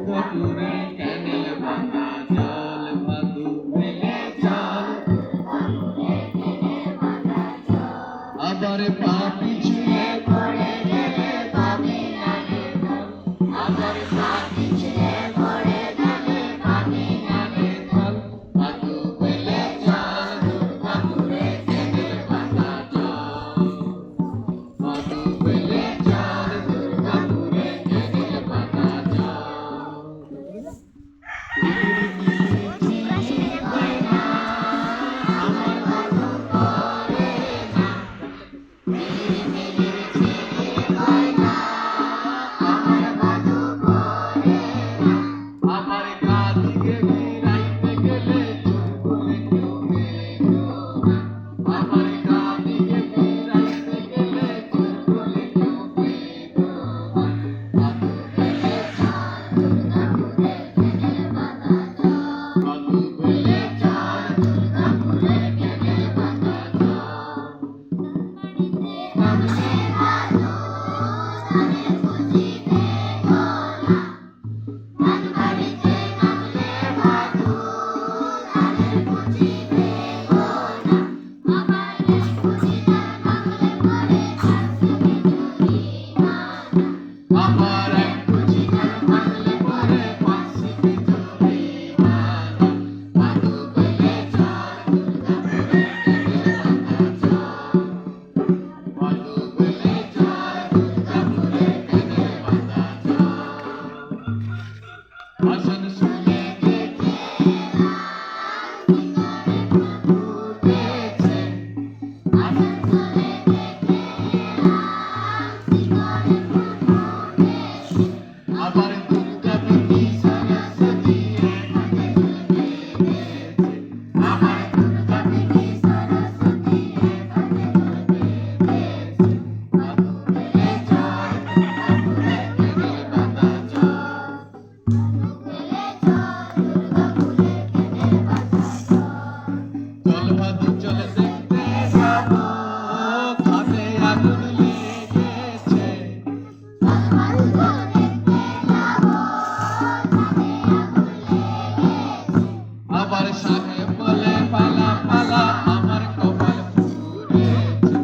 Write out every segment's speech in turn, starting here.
দুর্গাপুরে ক্যানেল ভাঙা জল ভাদু মেলে চল আবার পা পিছলে পড়ে গেলে পাবি না রে ফল আবার পা পিছলে পড়ে গেলে পাবি না রে ফল ভাদু মেলে চল দুর্গাপুরে ক্যানেল ভাঙা জল ভাদু মেলে চল দুর্গাপুরে ক্যানেল ভাঙা জল আমার কাঁদিকে ফিরাইতে গেলে চুলকুলে কেউ পেলো না আমার কাঁদিকে ফিরাইতে গেলে চুলকুলে কেউ পেলো না ভাদু মেলে চল দুর্গাপুরে ক্যানেল ভাঙা জল ভাদু মেলে চল দুর্গাপুরে ক্যানেল ভাঙা জল নামলে ভাদু ধানের খুঁজিতে গোলা আমার এক খুঁজিতে ভাঙলে পরে ফাঁসিতে জরিমানা ভাদু মেলে চল দুর্গাপুরে ক্যানেল ভাঙা জল ভাদু মেলে চল দুর্গাপুরে ক্যানেল ভাঙা জল ভাষণ শুনে দেখে ফুটেছে আসানসোলে দেখে আবার দুর্গাপতি সরস্বতী এখানে বেঁধেছে আবার দুর্গাপতি সরস্বতী এখানে বেঁধেছে ভাদু মেলে চল দুর্গাপুরে ক্যানেল ভাঙা জল চল ভাদু চল দেখতে যাবো খাদে আগুন লেগেছে আবার সাহেব বলে পালা পালা আমার কপাল পুড়েছে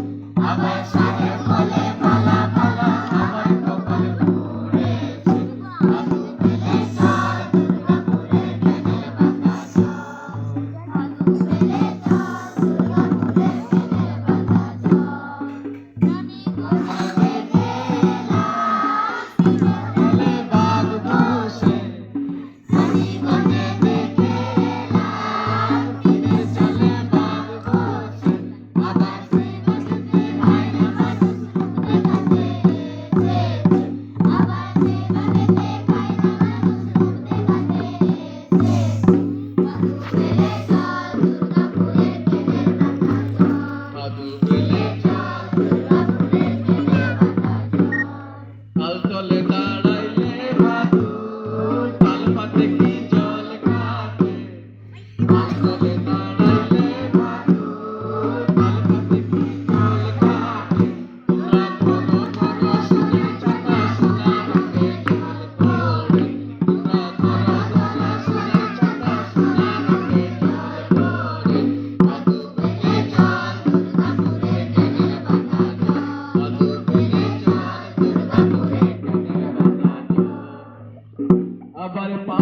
আবার সাহেব বলে পালা পালা আমার কপাল পুড়েছে ভাদু মেলে চল দুর্গাপুরে ক্যানেল ভাঙা গেলে বাঘ বসে জীবনে দেখে দিনের চলে বাঘ বসে আবার সেই বাঘেতে খায় না মানুষ দেখা পেয়েছে আবার সেই বাঘেতে খায় না মানুষ দেখা পেয়েছে ভাদু মেলে চল দুর্গাপুরে ক্যানেল ভাঙা জল তাল তলে দাঁড়াইলে ভাদু তাল পাতে কি জল কাটে তাল তলে দাঁড়াইলে ভাদু তাল পাতে কি জল কাটে তোমরা ধরো ধরো সোনার ছাতা সোনার রঙে জল পড়ে তোমরা ধরো ধরো সোনার ছাতা সোনার রঙে জল পড়ে ভাদু মেলে চল দুর্গাপুরে ক্যানেল ভাঙা জল ভাদু মেলে চল দুর্গাপুরে ক্যানেল ভাঙা জল আবার পা